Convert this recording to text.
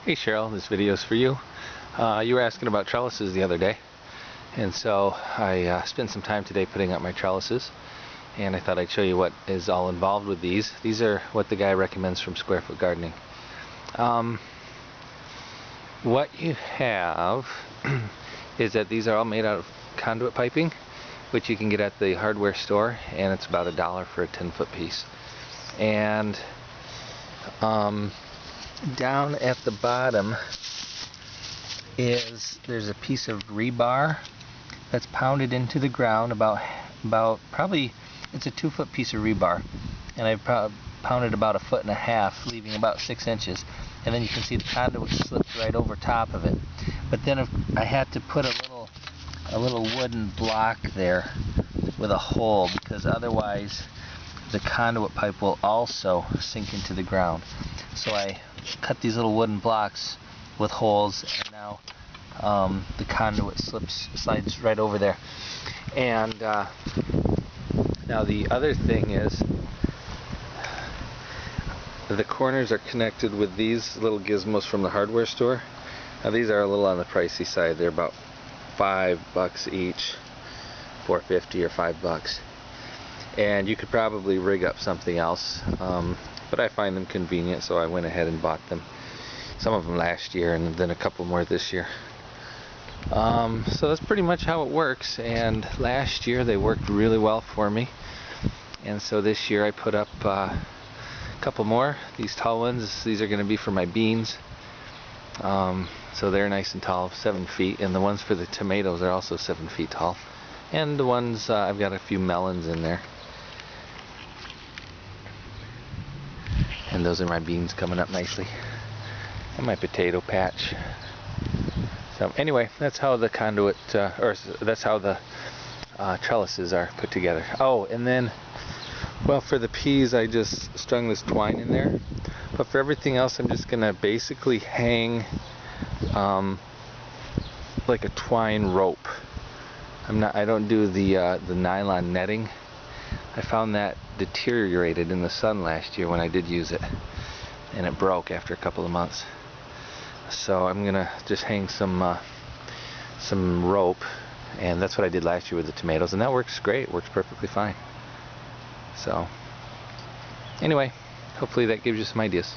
Hey Cheryl, this video is for you. You were asking about trellises the other day, and so I spent some time today putting up my trellises, and I thought I'd show you what is all involved with these. These are what the guy recommends from Square Foot Gardening. What you have is that these are all made out of conduit piping, which you can get at the hardware store, and it's about $1 for a 10-foot piece. And down at the bottom there's a piece of rebar that's pounded into the ground about probably it's a 2-foot piece of rebar, and I've pounded about 1.5 feet, leaving about 6 inches, and then you can see the conduit slips right over top of it. But then I had to put a little wooden block there with a hole, because otherwise the conduit pipe will also sink into the ground. So I cut these little wooden blocks with holes, and now the conduit slides right over there. And now the other thing is the corners are connected with these little gizmos from the hardware store. Now these are a little on the pricey side. They're about $5 each, $4.50 or $5. And you could probably rig up something else, but I find them convenient, so I went ahead and bought them. Some of them last year, and then a couple more this year. So that's pretty much how it works, and last year they worked really well for me, and so this year I put up a couple more. These tall ones, these are going to be for my beans, so they're nice and tall, 7 feet, and the ones for the tomatoes are also 7 feet tall, and the ones I've got a few melons in there. And those are my beans coming up nicely, and my potato patch. So anyway, that's how the conduit, or that's how the trellises are put together. Oh, and then, well, for the peas I just strung this twine in there, but for everything else I'm just gonna basically hang like a twine rope. I don't do the nylon netting. I found that deteriorated in the sun last year when I did use it, and it broke after a couple of months. So I'm gonna just hang some rope, and that's what I did last year with the tomatoes, and that works great. It works perfectly fine. So anyway, hopefully that gives you some ideas.